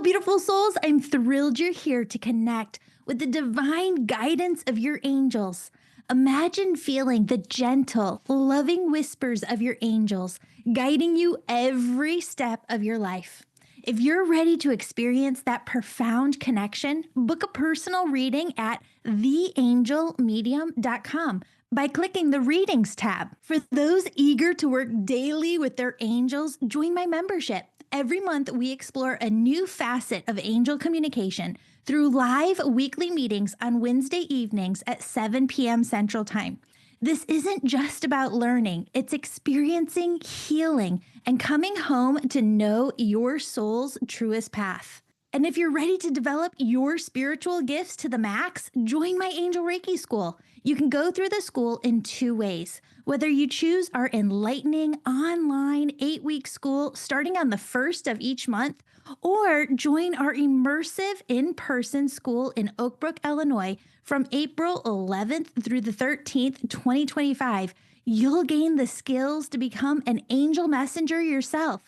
Hello, beautiful souls. I'm thrilled you're here to connect with the divine guidance of your angels. Imagine feeling the gentle, loving whispers of your angels guiding you every step of your life. If you're ready to experience that profound connection, book a personal reading at theangelmedium.com by clicking the Readings tab. For those eager to work daily with their angels, join my membership. Every month, we explore a new facet of angel communication through live weekly meetings on Wednesday evenings at 7 p.m. Central Time. This isn't just about learning, it's experiencing healing and coming home to know your soul's truest path. And if you're ready to develop your spiritual gifts to the max, join my Angel Reiki School. You can go through the school in two ways. Whether you choose our enlightening online 8-week school starting on the 1st of each month, or join our immersive in-person school in OakBrook, Illinois from April 11th through the 13th, 2025, you'll gain the skills to become an angel messenger yourself.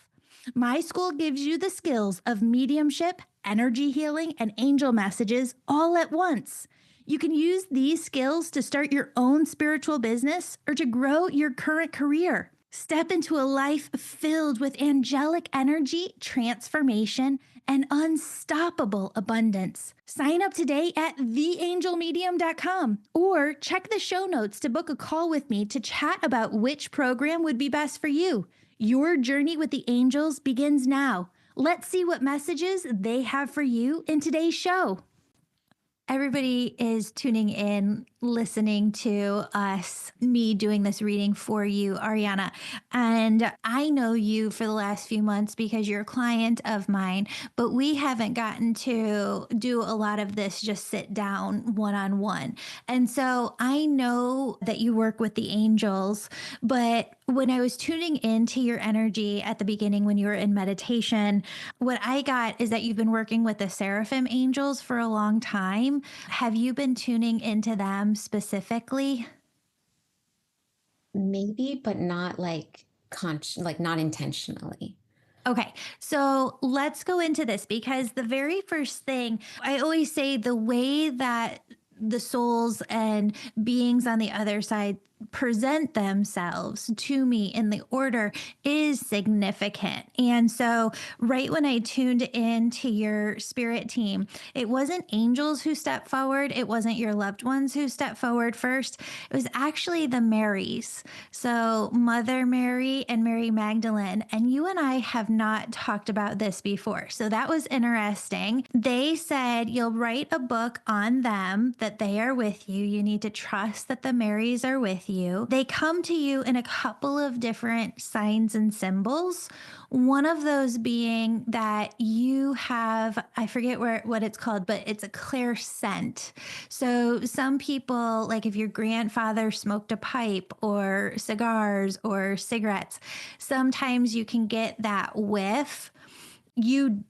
My school gives you the skills of mediumship, energy healing, and angel messages all at once. You can use these skills to start your own spiritual business or to grow your current career. Step into a life filled with angelic energy, transformation, and unstoppable abundance. Sign up today at theangelmedium.com or check the show notes to book a call with me to chat about which program would be best for you. Your journey with the angels begins now. Let's see what messages they have for you in today's show. Everybody is tuning in, listening to us, me doing this reading for you, Ariana. And I know you for the last few months because you're a client of mine, but we haven't gotten to do a lot of this just sit down one-on-one. And so I know that you work with the angels, but when I was tuning into your energy at the beginning when you were in meditation, what I got is that you've been working with the Seraphim angels for a long time. Have you been tuning into them specifically? Maybe, but not like not intentionally. Okay, so let's go into this because the very first thing I always say, the way that the souls and beings on the other side present themselves to me in the order is significant. And so right when I tuned into your spirit team, it wasn't angels who stepped forward. It wasn't your loved ones who stepped forward first. It was actually the Marys. So Mother Mary and Mary Magdalene. And you and I have not talked about this before. So that was interesting. They said you'll write a book on them, that they are with you. You need to trust that the Marys are with you. They come to you in a couple of different signs and symbols. One of those being that you have, I forget what it's called, but it's a clairscent. So some people, like if your grandfather smoked a pipe or cigars or cigarettes, sometimes you can get that whiff. You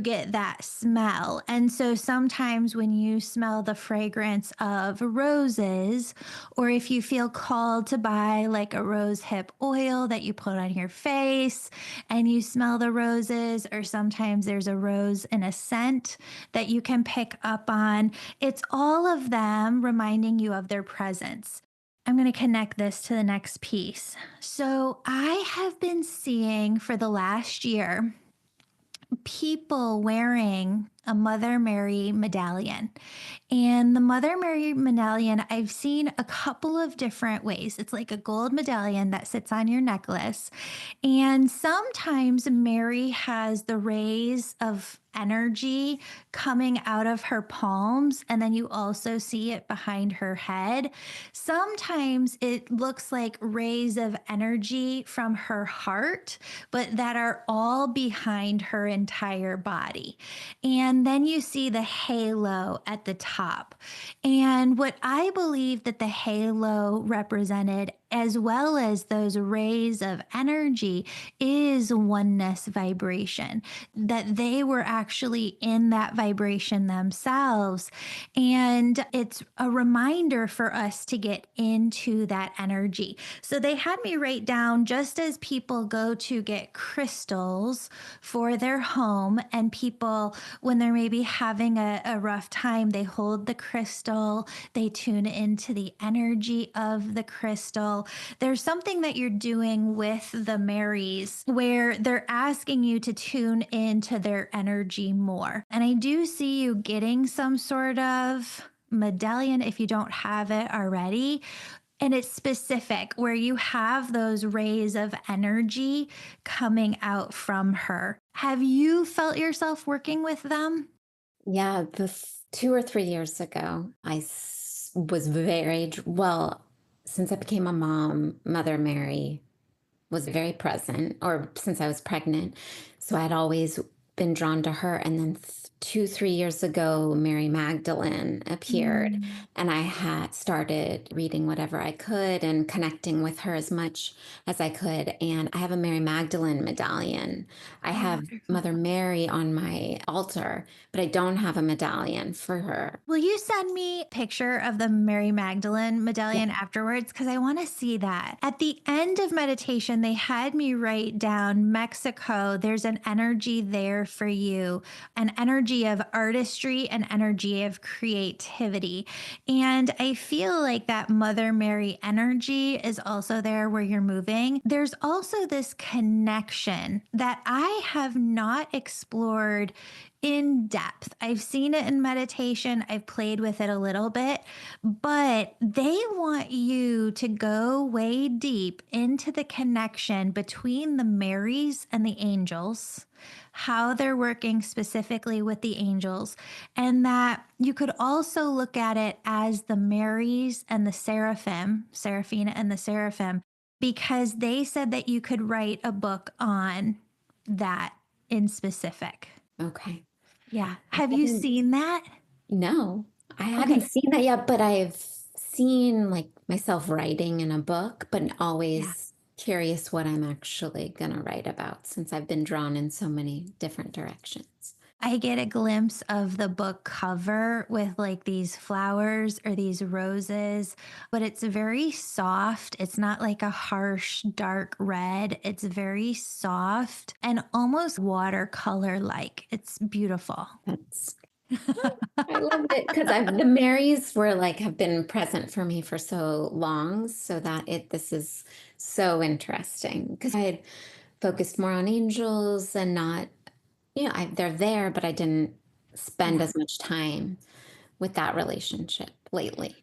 get that smell. And so sometimes when you smell the fragrance of roses, or if you feel called to buy like a rose hip oil that you put on your face and you smell the roses, or sometimes there's a rose in a scent that you can pick up on, it's all of them reminding you of their presence. I'm going to connect this to the next piece. So I have been seeing for the last year people wearing a Mother Mary medallion. And the Mother Mary medallion, I've seen a couple of different ways. It's like a gold medallion that sits on your necklace. And sometimes Mary has the rays of energy coming out of her palms, and then you also see it behind her head. Sometimes it looks like rays of energy from her heart, but that are all behind her entire body. And then you see the halo at the top. And what I believe that the halo represented as well as those rays of energy is oneness vibration, that they were actually in that vibration themselves. And it's a reminder for us to get into that energy. So they had me write down, just as people go to get crystals for their home, and people, when they're maybe having a rough time, they hold the crystal, they tune into the energy of the crystal. There's something that you're doing with the Marys where they're asking you to tune into their energy more. And I do see you getting some sort of medallion if you don't have it already. And it's specific where you have those rays of energy coming out from her. Have you felt yourself working with them? Yeah, 2 or 3 years ago, was very, well, since I became a mom, Mother Mary was very present, or since I was pregnant. So I'd always been drawn to her. And then 2, 3 years ago, Mary Magdalene appeared, Mm. and I had started reading whatever I could and connecting with her as much as I could. And I have a Mary Magdalene medallion. I Oh, have wonderful. Mother Mary on my altar, but I don't have a medallion for her. Will you send me a picture of the Mary Magdalene Yeah. medallion afterwards? Because I want to see that. At the end of meditation, they had me write down Mexico. There's an energy there for you, an energy of artistry, an energy of creativity. And I feel like that Mother Mary energy is also there where you're moving. There's also this connection that I have not explored in depth. I've seen it in meditation, I've played with it a little bit, but they want you to go way deep into the connection between the Marys and the angels, how they're working specifically with the angels, and that you could also look at it as the Marys and the Seraphim, Seraphina and the Seraphim, because they said that you could write a book on that in specific. Okay. Yeah. I Have you haven't, seen that? no, I haven't Okay. seen that yet, but I've seen like myself writing in a book, but Yeah. always curious what I'm actually going to write about since I've been drawn in so many different directions. I get a glimpse of the book cover with like these flowers or these roses, but it's very soft. It's not like a harsh, dark red. It's very soft and almost watercolor like. It's beautiful. That's I love it because the Marys were like have been present for me for so long, so that this is so interesting because I had focused more on angels and not, they're there, but I didn't spend Yeah. as much time with that relationship lately.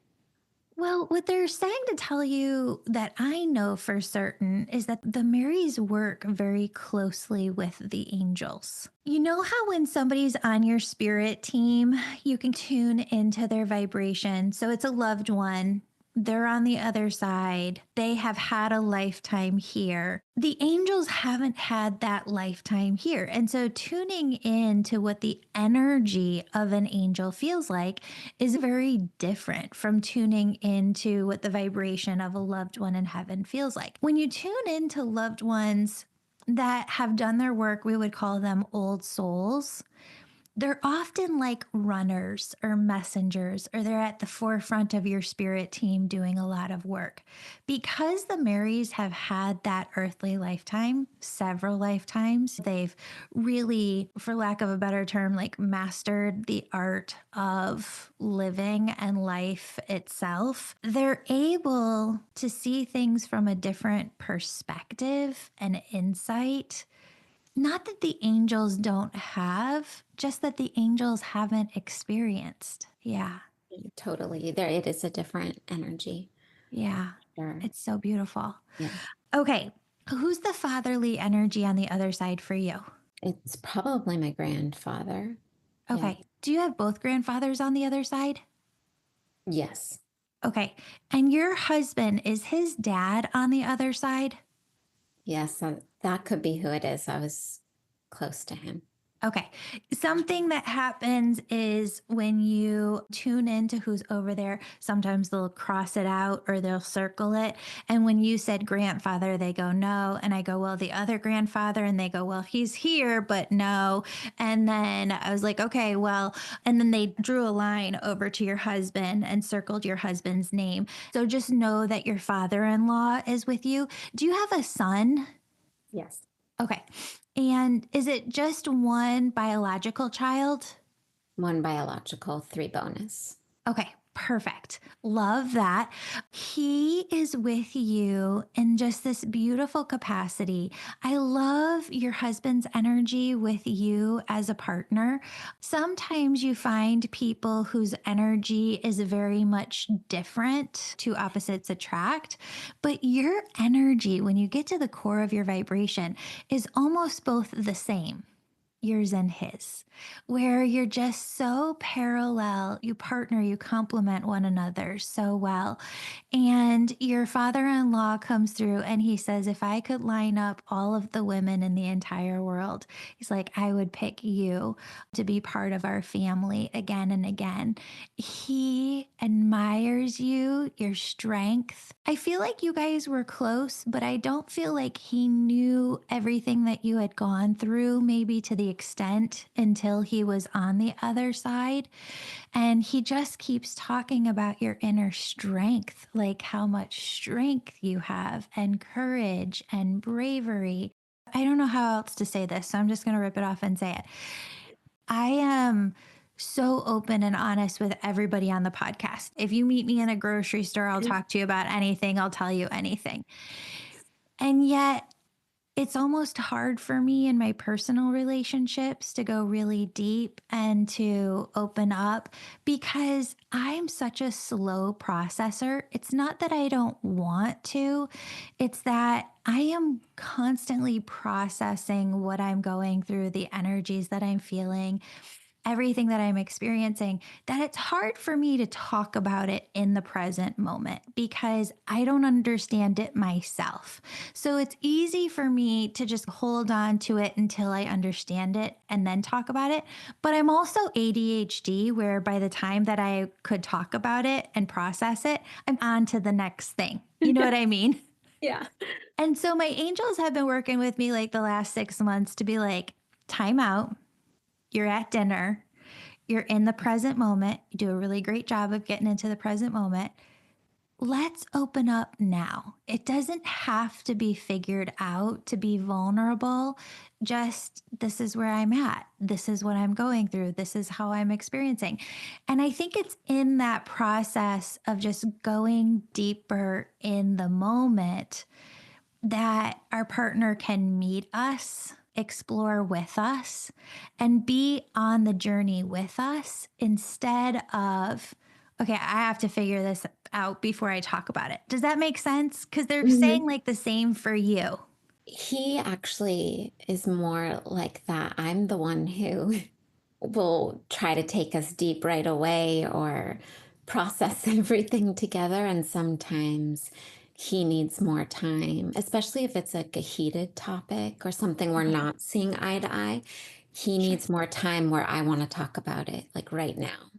Well, what they're saying to tell you that I know for certain is that the Marys work very closely with the angels. You know how when somebody's on your spirit team, you can tune into their vibration. So it's a loved one. They're on the other side. They have had a lifetime here. The angels haven't had that lifetime here. And so tuning in to what the energy of an angel feels like is very different from tuning into what the vibration of a loved one in heaven feels like. When you tune into loved ones that have done their work, we would call them old souls. They're often like runners or messengers, or they're at the forefront of your spirit team doing a lot of work. Because the Marys have had that earthly lifetime, several lifetimes, they've really, for lack of a better term, like mastered the art of living and life itself. They're able to see things from a different perspective and insight, not that the angels don't have, just that the angels haven't experienced. Yeah. Totally. There, it is a different energy. Yeah. Sure. It's so beautiful. Yeah. Okay. Who's the fatherly energy on the other side for you? It's probably my grandfather. Yeah. Okay. Do you have both grandfathers on the other side? Yes. Okay. And your husband, is his dad on the other side? Yes. That could be who it is. I was close to him. Okay. Something that happens is when you tune into who's over there, sometimes they'll cross it out or they'll circle it. And when you said grandfather, they go, no. And I go, well, the other grandfather. And they go, well, he's here, but no. And then I was like, okay, well, and then they drew a line over to your husband and circled your husband's name. So just know that your father in law is with you. Do you have a son? Yes. Okay. And is it just one biological child? One biological, three bonus. Okay, perfect. Love that. He is with you in just this beautiful capacity. I love your husband's energy with you as a partner. Sometimes you find people whose energy is very much different, two opposites attract, but your energy, when you get to the core of your vibration, is almost both the same, yours and his, where you're just so parallel, you partner, you complement one another so well. And your father in law comes through and he says, if I could line up all of the women in the entire world, he's like, I would pick you to be part of our family again and again. He admires you, your strength. I feel like you guys were close, but I don't feel like he knew everything that you had gone through, maybe to the extent until he was on the other side. And he just keeps talking about your inner strength, like how much strength you have, and courage and bravery. I don't know how else to say this, so I'm just going to rip it off and say it. I am so open and honest with everybody on the podcast. If you meet me in a grocery store, I'll talk to you about anything, I'll tell you anything. And yet, it's almost hard for me in my personal relationships to go really deep and to open up because I'm such a slow processor. It's not that I don't want to, it's that I am constantly processing what I'm going through, the energies that I'm feeling, everything that I'm experiencing, that it's hard for me to talk about it in the present moment because I don't understand it myself. So it's easy for me to just hold on to it until I understand it and then talk about it. But I'm also ADHD, where by the time that I could talk about it and process it, I'm on to the next thing. You know what I mean? Yeah. And so my angels have been working with me like the last 6 months to be like, time out. You're at dinner, you're in the present moment, you do a really great job of getting into the present moment. Let's open up now. It doesn't have to be figured out to be vulnerable. Just this is where I'm at. This is what I'm going through. This is how I'm experiencing. And I think it's in that process of just going deeper in the moment that our partner can meet us, explore with us, and be on the journey with us instead of, okay, I have to figure this out before I talk about it. Does that make sense? Because they're saying Mhm. like the same for you. He actually is more like that. I'm the one who will try to take us deep right away or process everything together. And sometimes he needs more time, especially if it's like a heated topic or something we're Okay. not seeing eye to eye. He Sure. needs more time where I want to talk about it, like right now,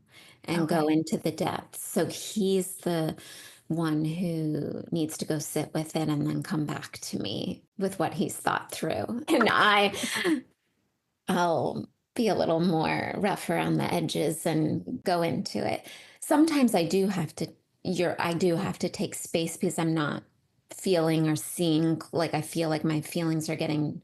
and go Okay. into the depths. So he's the one who needs to go sit with it and then come back to me with what he's thought through. And I'll be a little more rough around the edges and go into it. Sometimes I do have to take space because I'm not feeling or seeing, like I feel like my feelings are getting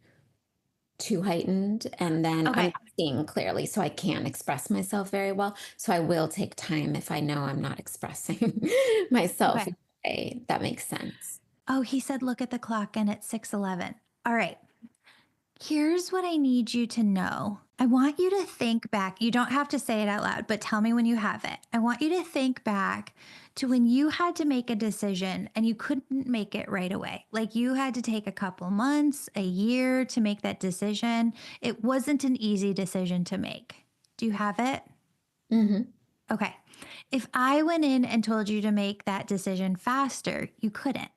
too heightened and then I'm Okay. not seeing clearly, so I can't express myself very well. So I will take time if I know I'm not expressing myself in Okay. a way that makes sense. Oh, he said, look at the clock and it's 6:11. All right. Here's what I need you to know. I want you to think back. You don't have to say it out loud, but tell me when you have it. I want you to think back to when you had to make a decision and you couldn't make it right away. Like you had to take a couple months, a year to make that decision. It wasn't an easy decision to make. Do you have it? Hmm. Okay. If I went in and told you to make that decision faster, you couldn't.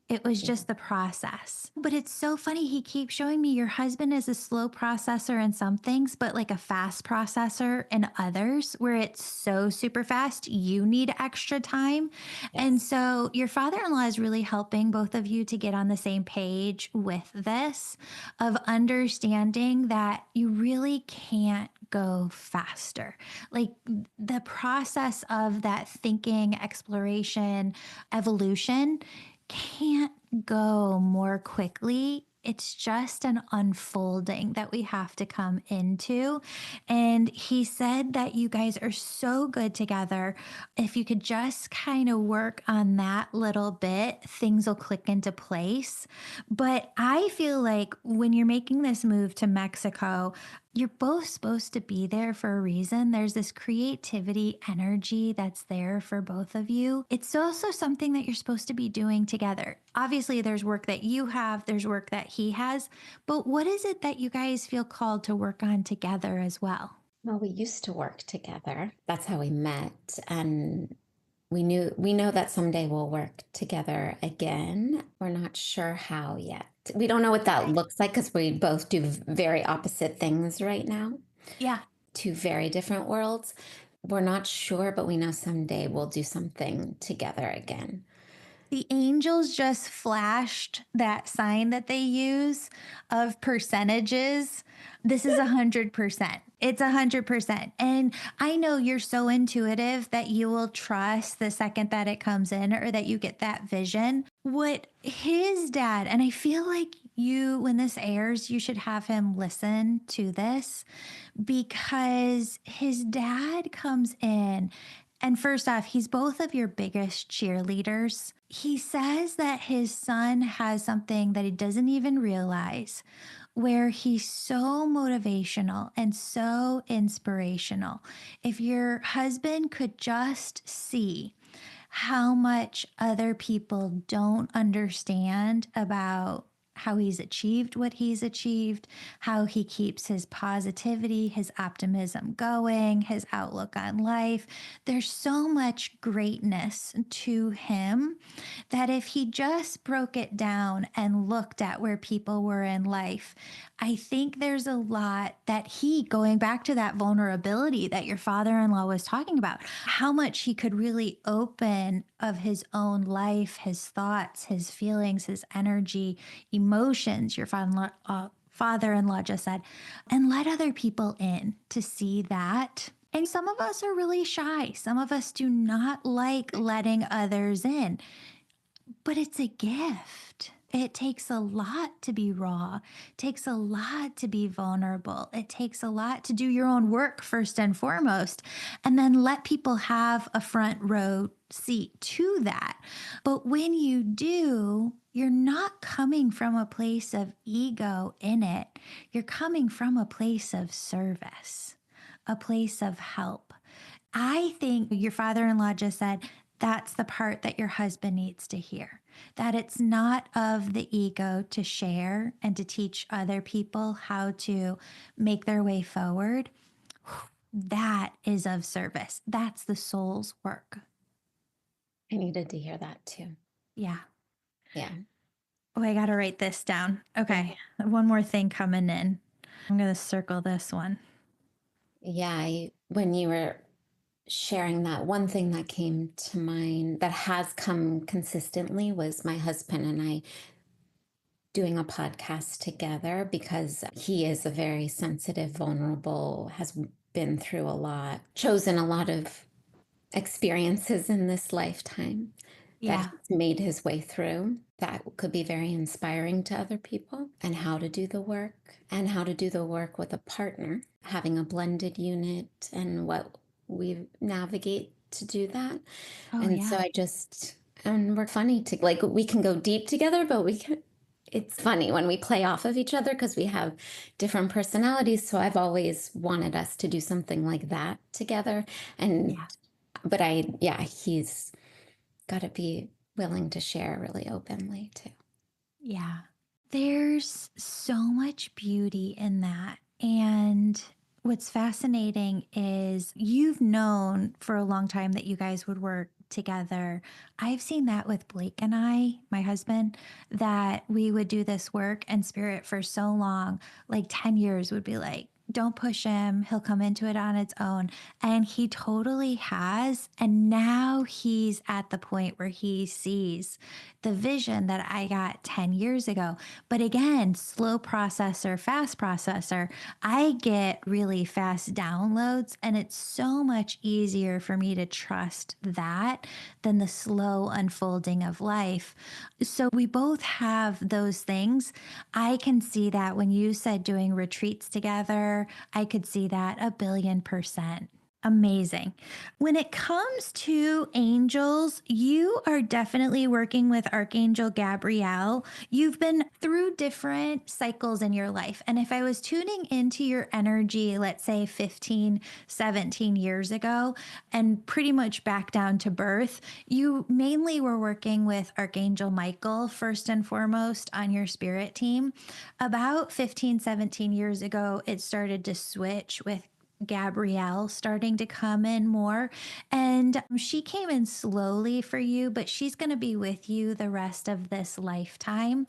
It was Yeah. just the process. But it's so funny. He keeps showing me your husband is a slow processor in some things, but like a fast processor in others, where it's so super fast, you need extra time. And Yes. so your father in law is really helping both of you to get on the same page with this, of understanding that you really can't go faster. Like the process of that thinking, exploration, evolution can't go more quickly. It's just an unfolding that we have to come into. And he said that you guys are so good together. If you could just kind of work on that little bit, things will click into place. But I feel like when you're making this move to Mexico, you're both supposed to be there for a reason. There's this creativity energy that's there for both of you. It's also something that you're supposed to be doing together. Obviously, there's work that you have, there's work that he has, but what is it that you guys feel called to work on together as well? Well, we used to work together. That's how we met. And we know that someday we'll work together again. We're not sure how yet. We don't know what that looks like because we both do very opposite things right now, Yeah. two very different worlds. We're not sure, but we know someday we'll do something together again. The angels just flashed that sign that they use of percentages. This is 100%. It's 100%. And I know you're so intuitive that you will trust the second that it comes in or that you get that vision. What his dad, and I feel like you, when this airs, you should have him listen to this because his dad comes in. And first off, he's both of your biggest cheerleaders. He says that his son has something that he doesn't even realize, where he's so motivational and so inspirational. If your husband could just see how much other people don't understand about how he's achieved what he's achieved, how he keeps his positivity, his optimism going, his outlook on life. There's so much greatness to him that if he just broke it down and looked at where people were in life, I think there's a lot that he, going back to that vulnerability that your father in law was talking about, how much he could really open of his own life, his thoughts, his feelings, his energy, emotions, your father in law just said, and let other people in to see that. And some of us are really shy. Some of us do not like letting others in, but it's a gift. It takes a lot to be raw. It takes a lot to be vulnerable. It takes a lot to do your own work first and foremost, and then let people have a front row seat to that. But when you do, you're not coming from a place of ego in it. You're coming from a place of service, a place of help. I think your father in law just said that's the part that your husband needs to hear, that it's not of the ego to share and to teach other people how to make their way forward. That is of service. That's the soul's work. I needed to hear that too. Yeah. Yeah. Oh, I got to write this down. Yeah. Okay. One more thing coming in. I'm going to circle this one. Yeah. When you were sharing that, one thing that came to mind that has come consistently was my husband and I doing a podcast together because he is a very sensitive, vulnerable, has been through a lot, chosen a lot of experiences in this lifetime that Yeah. he's made his way through that could be very inspiring to other people, and how to do the work and how to do the work with a partner, having a blended unit and what we navigate to do that. Oh, And so yeah. I just, and we're funny to like, we can go deep together, but we can, it's funny when we play off of each other because we have different personalities. So I've always wanted us to do something like that together. And, Yeah. but yeah, he's got to be willing to share really openly too. Yeah. There's so much beauty in that. And what's fascinating is you've known for a long time that you guys would work together. I've seen that with Blake and I, my husband, that we would do this work and spirit for so long, like 10 years would be like, don't push him. He'll come into it on its own. And he totally has. And now he's at the point where he sees the vision that I got 10 years ago. But again, slow processor, fast processor, I get really fast downloads, and it's so much easier for me to trust that than the slow unfolding of life. So we both have those things. I can see that when you said doing retreats together, I could see that 1,000,000,000%. Amazing. When it comes to angels, you are definitely working with Archangel Gabriel. You've been through different cycles in your life. And if I was tuning into your energy, let's say 15, 17 years ago, and pretty much back down to birth, you mainly were working with Archangel Michael, first and foremost, on your spirit team. About 15, 17 years ago, it started to switch with Gabrielle starting to come in more. And she came in slowly for you, but she's going to be with you the rest of this lifetime,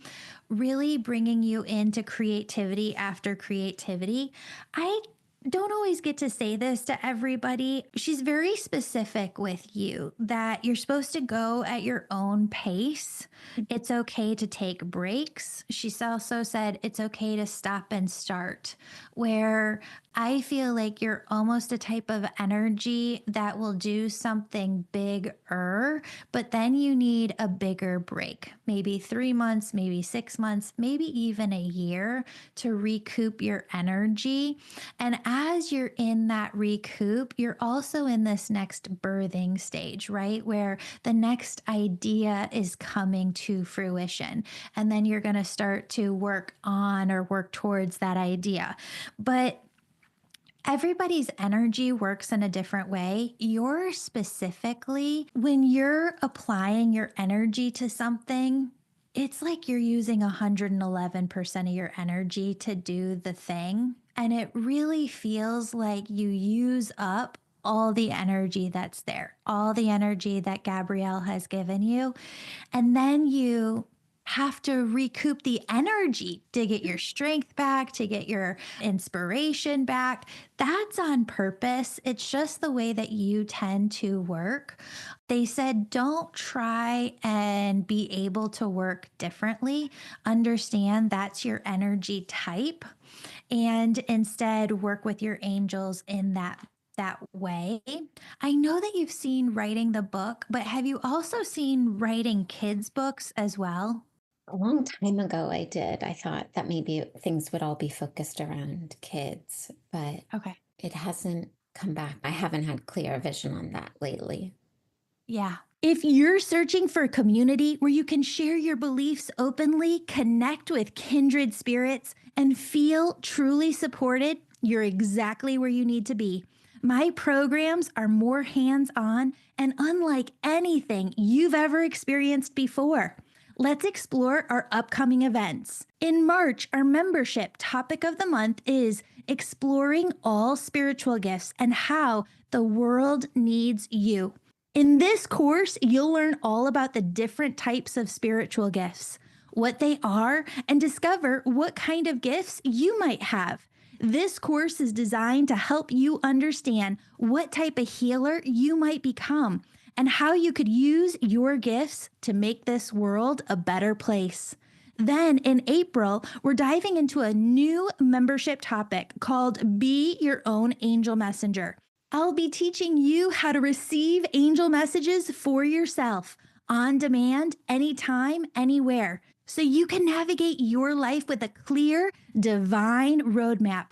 really bringing you into creativity after creativity. I don't always get to say this to everybody. She's very specific with you that you're supposed to go at your own pace. It's okay to take breaks. She's also said it's okay to stop and start, where I feel like you're almost a type of energy that will do something bigger, but then you need a bigger break, maybe 3 months, maybe 6 months, maybe even a year to recoup your energy. And as you're in that recoup, you're also in this next birthing stage, right? Where the next idea is coming to fruition. And then you're going to start to work on or work towards that idea. But everybody's energy works in a different way. Yours specifically, when you're applying your energy to something, it's like you're using 111% of your energy to do the thing. And it really feels like you use up all the energy that's there, all the energy that Gabrielle has given you. And then you have to recoup the energy to get your strength back, to get your inspiration back. That's on purpose. It's just the way that you tend to work. They said, don't try and be able to work differently. Understand that's your energy type, and instead work with your angels in that way. I know that you've seen writing the book, but have you also seen writing kids' books as well? A long time ago, I did. I thought that maybe things would all be focused around kids, but Okay. it hasn't come back. I haven't had clear vision on that lately. Yeah. If you're searching for a community where you can share your beliefs openly, connect with kindred spirits, and feel truly supported, you're exactly where you need to be. My programs are more hands on and unlike anything you've ever experienced before. Let's explore our upcoming events. In March, our membership topic of the month is exploring all spiritual gifts and how the world needs you. In this course, you'll learn all about the different types of spiritual gifts, what they are, and discover what kind of gifts you might have. This course is designed to help you understand what type of healer you might become and how you could use your gifts to make this world a better place. Then in April, we're diving into a new membership topic called Be Your Own Angel Messenger. I'll be teaching you how to receive angel messages for yourself on demand, anytime, anywhere, so you can navigate your life with a clear, divine roadmap,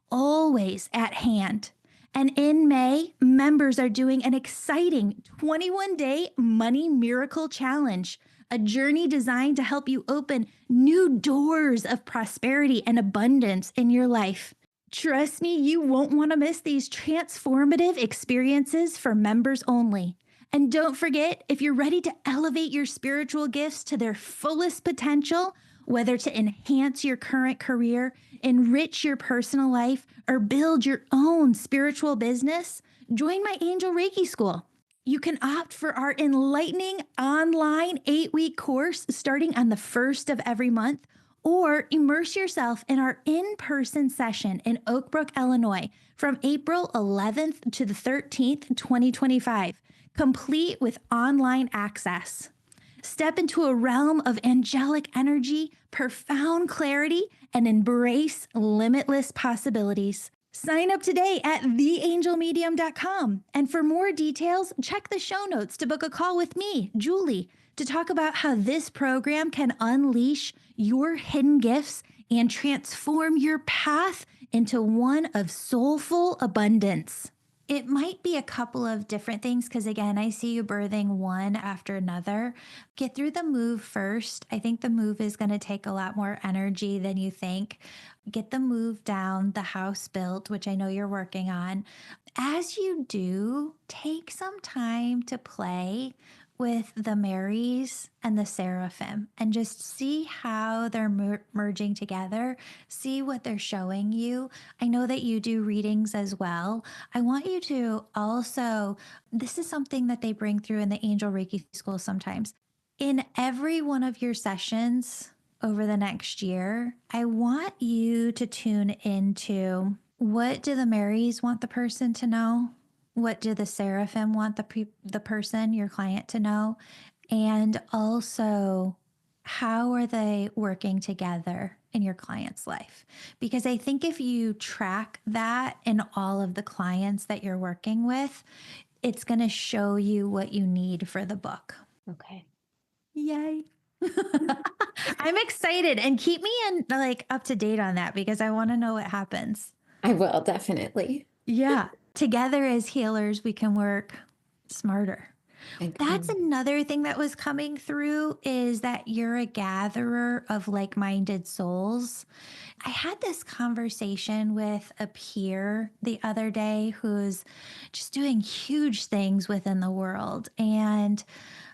always at hand. And in May, members are doing an exciting 21-day money miracle challenge, a journey designed to help you open new doors of prosperity and abundance in your life. Trust me, you won't want to miss these transformative experiences for members only. And don't forget, if you're ready to elevate your spiritual gifts to their fullest potential, whether to enhance your current career, enrich your personal life, or build your own spiritual business, join my Angel Reiki School. You can opt for our enlightening online 8-week course starting on the 1st of every month, or immerse yourself in our in-person session in OakBrook, Illinois from April 11th to the 13th, 2025, complete with online access. Step into a realm of angelic energy, profound clarity, and embrace limitless possibilities. Sign up today at theangelmedium.com. And for more details, check the show notes to book a call with me, Julie, to talk about how this program can unleash your hidden gifts and transform your path into one of soulful abundance. It might be a couple of different things because, again, I see you birthing one after another. Get through the move first. I think the move is going to take a lot more energy than you think. Get the move down, the house built, which I know you're working on. As you do, take some time to play with the Marys and the Seraphim and just see how they're merging together. See what they're showing you. I know that you do readings as well. I want you to also, this is something that they bring through in the Angel Reiki school sometimes. In every one of your sessions over the next year, I want you to tune into, what do the Marys want the person to know? What do the Seraphim want the person, your client, to know? And also, how are they working together in your client's life? Because I think if you track that in all of the clients that you're working with, it's going to show you what you need for the book. Okay. Yay. I'm excited, and keep me up to date on that because I want to know what happens. I will, definitely. Yeah. Together as healers, we can work smarter. That's another thing that was coming through, is that you're a gatherer of like-minded souls. I had this conversation with a peer the other day who's just doing huge things within the world. And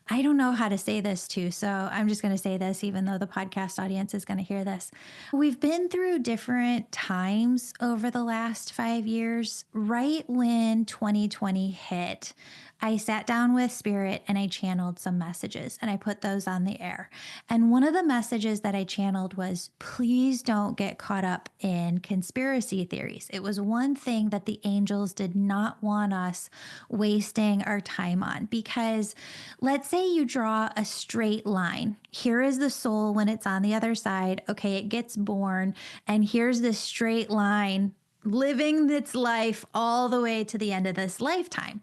I don't know how to say this too, so I'm just going to say this, even though the podcast audience is going to hear this. We've been through different times over the last 5 years. Right when 2020 hit, I sat down with Spirit and I channeled some messages and I put those on the air. And one of the messages that I channeled was, please don't get caught up in conspiracy theories. It was one thing that the angels did not want us wasting our time on, because let's say you draw a straight line. Here is the soul when it's on the other side. Okay, it gets born, and here's this straight line living its life all the way to the end of this lifetime.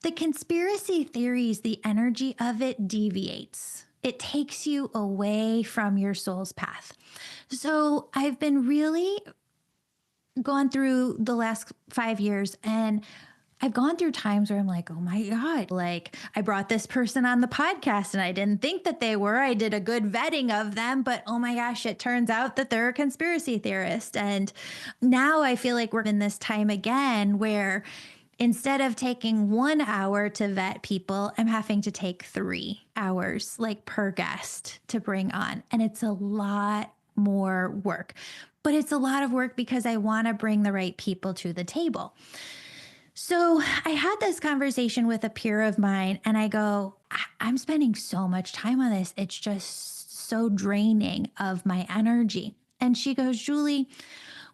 The conspiracy theories, the energy of it deviates. It takes you away from your soul's path. So I've been really gone through the last 5 years, and I've gone through times where I'm like, oh my God, like I brought this person on the podcast and I didn't think that they were. I did a good vetting of them, but oh my gosh, it turns out that they're a conspiracy theorist. And now I feel like we're in this time again where instead of taking 1 hour to vet people, I'm having to take 3 hours, like per guest, to bring on. And it's a lot more work, but it's a lot of work because I want to bring the right people to the table. So I had this conversation with a peer of mine, and I go, I'm spending so much time on this. It's just so draining of my energy. And she goes, Julie,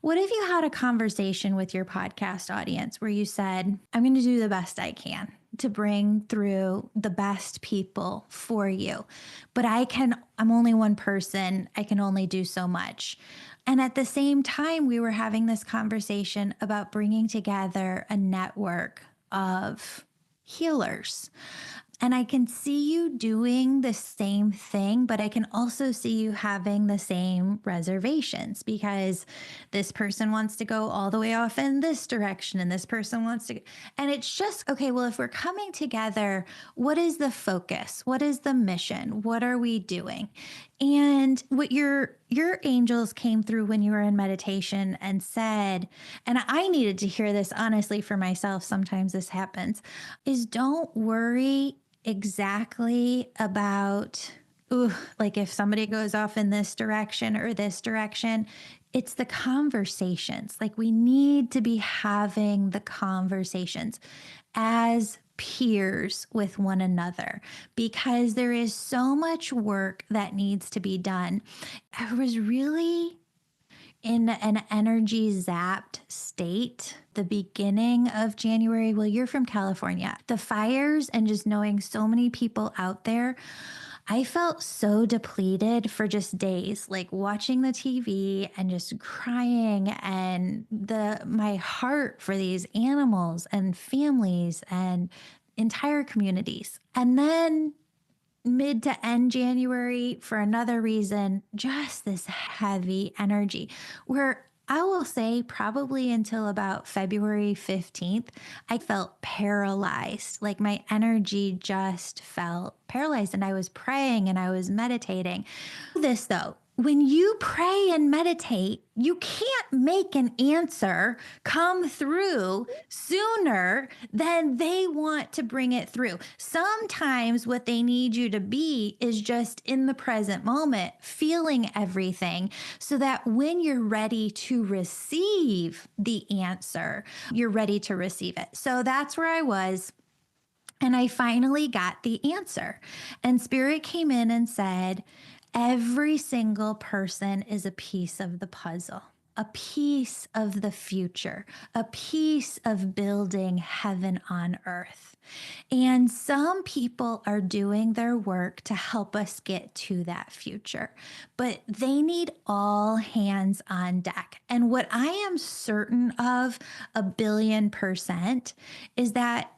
what if you had a conversation with your podcast audience where you said, I'm going to do the best I can to bring through the best people for you, but I'm only one person. I can only do so much. And at the same time, we were having this conversation about bringing together a network of healers. And I can see you doing the same thing, but I can also see you having the same reservations, because this person wants to go all the way off in this direction and this person wants to, and it's just, okay, well, if we're coming together, what is the focus? What is the mission? What are we doing? And what your angels came through when you were in meditation and said, and I needed to hear this honestly for myself, sometimes this happens, is don't worry exactly about, like if somebody goes off in this direction or this direction. It's the conversations. Like we need to be having the conversations as peers with one another because there is so much work that needs to be done. I was really in an energy zapped state the beginning of January. Well, you're from California. The fires and just knowing so many people out there, I felt so depleted for just days, like watching the TV and just crying, and my heart for these animals and families and entire communities. And then mid to end January, for another reason, just this heavy energy where I will say probably until about February 15th, I felt paralyzed. Like my energy just felt paralyzed, and I was praying and I was meditating. This though, when you pray and meditate, you can't make an answer come through sooner than they want to bring it through. Sometimes what they need you to be is just in the present moment, feeling everything, so that when you're ready to receive the answer, you're ready to receive it. So that's where I was. And I finally got the answer. And Spirit came in and said, every single person is a piece of the puzzle, a piece of the future, a piece of building heaven on earth. And some people are doing their work to help us get to that future, but they need all hands on deck. And what I am certain of 1,000,000,000% is that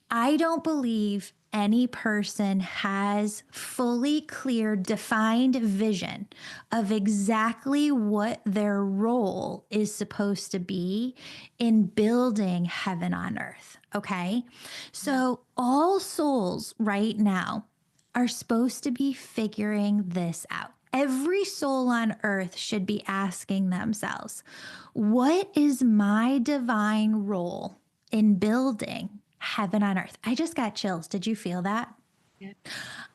I don't believe any person has fully clear, defined vision of exactly what their role is supposed to be in building heaven on earth. Okay. So all souls right now are supposed to be figuring this out. Every soul on earth should be asking themselves, what is my divine role in building heaven on earth? I just got chills. Did you feel that? Yeah.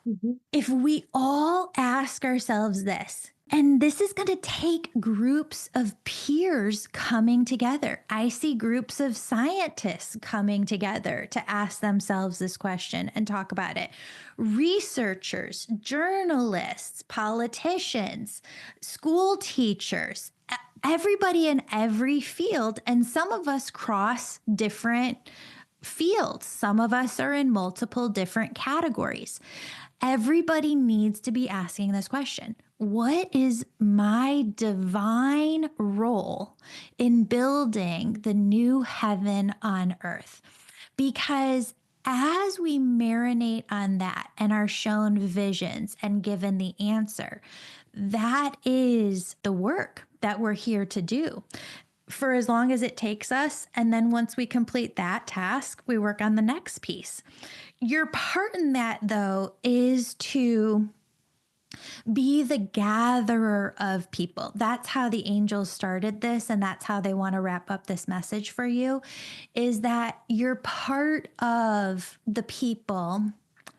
Mm-hmm. If we all ask ourselves this, and this is going to take groups of peers coming together. I see groups of scientists coming together to ask themselves this question and talk about it. Researchers, journalists, politicians, school teachers, everybody in every field. And some of us cross different fields. Some of us are in multiple different categories. Everybody needs to be asking this question. What is my divine role in building the new heaven on earth? Because as we marinate on that and are shown visions and given the answer, that is the work that we're here to do for as long as it takes us. And then once we complete that task, we work on the next piece. Your part in that, though, is to be the gatherer of people. That's how the angels started this, and that's how they want to wrap up this message for you, is that you're part of the people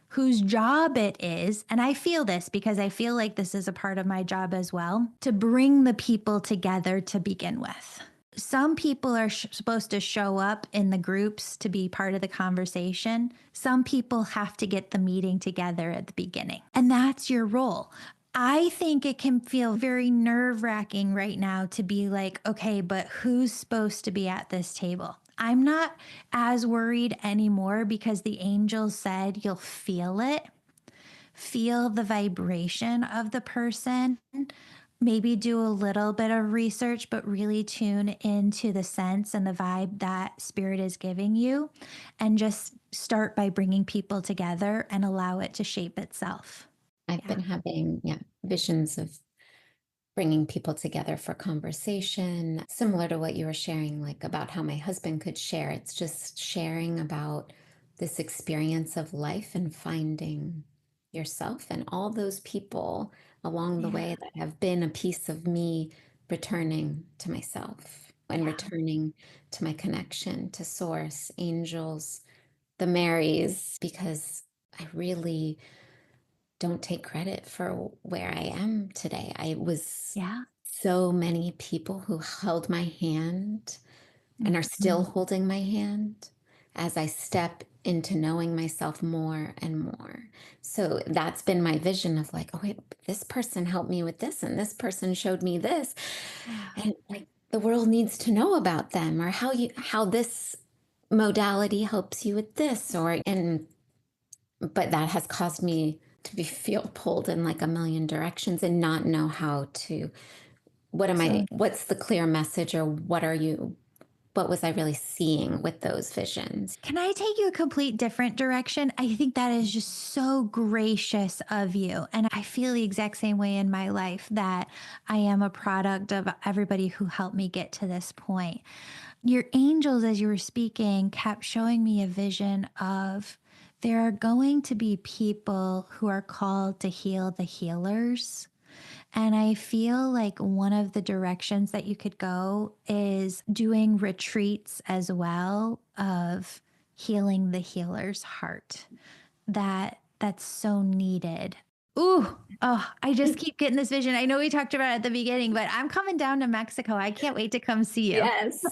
whose job it is, and I feel this because I feel like this is a part of my job as well, to bring the people together to begin with. Some people are supposed to show up in the groups to be part of the conversation. Some people have to get the meeting together at the beginning, and that's your role. I think it can feel very nerve-wracking right now to be like, okay, but who's supposed to be at this table? I'm not as worried anymore because the angels said you'll feel it, feel the vibration of the person. Maybe do a little bit of research, but really tune into the sense and the vibe that Spirit is giving you, and just start by bringing people together and allow it to shape itself. I've been having visions of bringing people together for conversation, similar to what you were sharing, like about how my husband could share. It's just sharing about this experience of life and finding yourself and all those people along the way that have been a piece of me returning to myself and returning to my connection to source, angels, the Marys, because I really don't take credit for where I am today. I was so many people who held my hand and are still holding my hand. as I step into knowing myself more and more. So that's been my vision of like, oh, wait, this person helped me with this, and this person showed me this. Yeah. And like the world needs to know about them, or how this modality helps you with this, or and but that has caused me to feel pulled in like a million directions and not know how to, So what's the clear message, or what was I really seeing with those visions? can I take you a complete different direction? I think that is just so gracious of you. And I feel the exact same way in my life that I am a product of everybody who helped me get to this point. Your angels, as you were speaking, kept showing me a vision of there are going to be people who are called to heal the healers. And I feel like one of the directions that you could go is doing retreats as well of healing the healer's heart. That's so needed. Ooh, oh, I just keep getting this vision. I know we talked about it at the beginning, but I'm coming down to Mexico. I can't wait to come see you. Yes.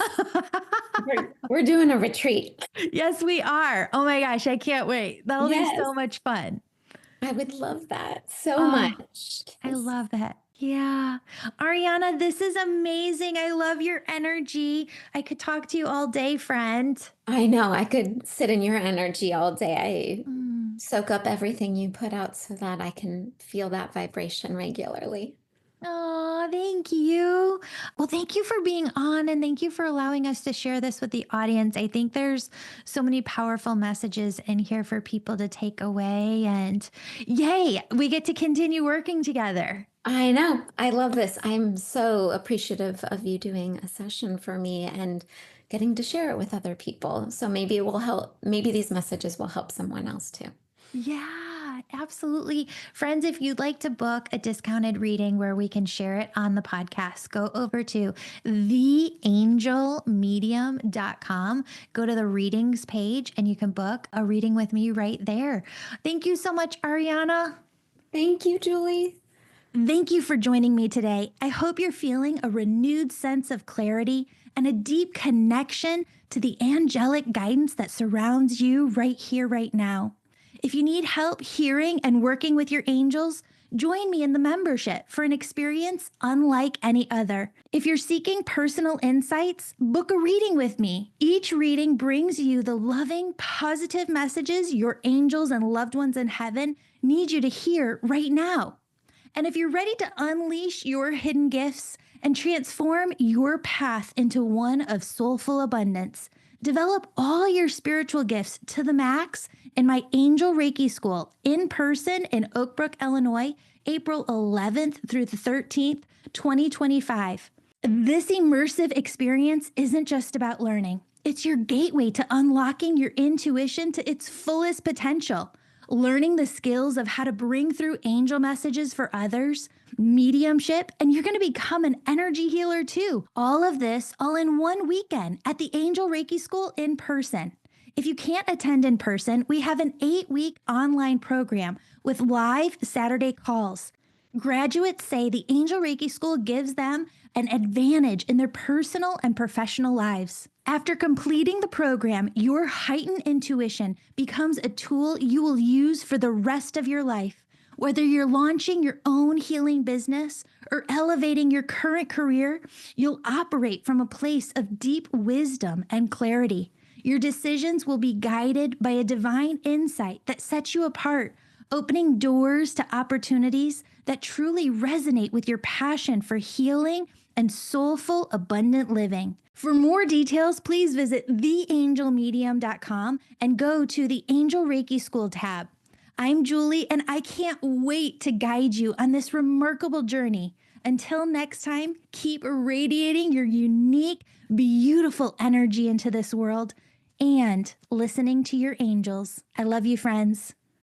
We're doing a retreat. Yes, we are. Oh my gosh, I can't wait. That'll be Yes. so much fun. I would love that so Oh, much. I Yes. love that. Yeah. Ariana, this is amazing. I love your energy. I could talk to you all day, friend. I know I could sit in your energy all day. I Mm. soak up everything you put out so that I can feel that vibration regularly. Oh, thank you. Well, thank you for being on and thank you for allowing us to share this with the audience. I think there's so many powerful messages in here for people to take away. And yay, we get to continue working together. I know. I love this. I'm so appreciative of you doing a session for me and getting to share it with other people. So maybe it will help. Maybe these messages will help someone else too. Yeah, absolutely. Friends, if you'd like to book a discounted reading where we can share it on the podcast, go over to theangelmedium.com. Go to the readings page and you can book a reading with me right there. Thank you so much, Ariana. Thank you, Julie. Thank you for joining me today. I hope you're feeling a renewed sense of clarity and a deep connection to the angelic guidance that surrounds you right here, right now. If you need help hearing and working with your angels, join me in the membership for an experience unlike any other. If you're seeking personal insights, book a reading with me. Each reading brings you the loving, positive messages your angels and loved ones in heaven need you to hear right now. And if you're ready to unleash your hidden gifts and transform your path into one of soulful abundance, develop all your spiritual gifts to the max in my Angel Reiki School in person in OakBrook, Illinois, April 11th through the 13th, 2025. This immersive experience isn't just about learning. It's your gateway to unlocking your intuition to its fullest potential, learning the skills of how to bring through angel messages for others, mediumship, and you're going to become an energy healer too. All of this all in one weekend at the Angel Reiki School in person. If you can't attend in person, we have an 8-week online program with live Saturday calls. Graduates say the Angel Reiki School gives them an advantage in their personal and professional lives. After completing the program, your heightened intuition becomes a tool you will use for the rest of your life. Whether you're launching your own healing business or elevating your current career, you'll operate from a place of deep wisdom and clarity. Your decisions will be guided by a divine insight that sets you apart, opening doors to opportunities that truly resonate with your passion for healing and soulful, abundant living. For more details, please visit theangelmedium.com and go to the Angel Reiki School tab. I'm Julie, and I can't wait to guide you on this remarkable journey. Until next time, keep radiating your unique, beautiful energy into this world and listening to your angels. I love you, friends.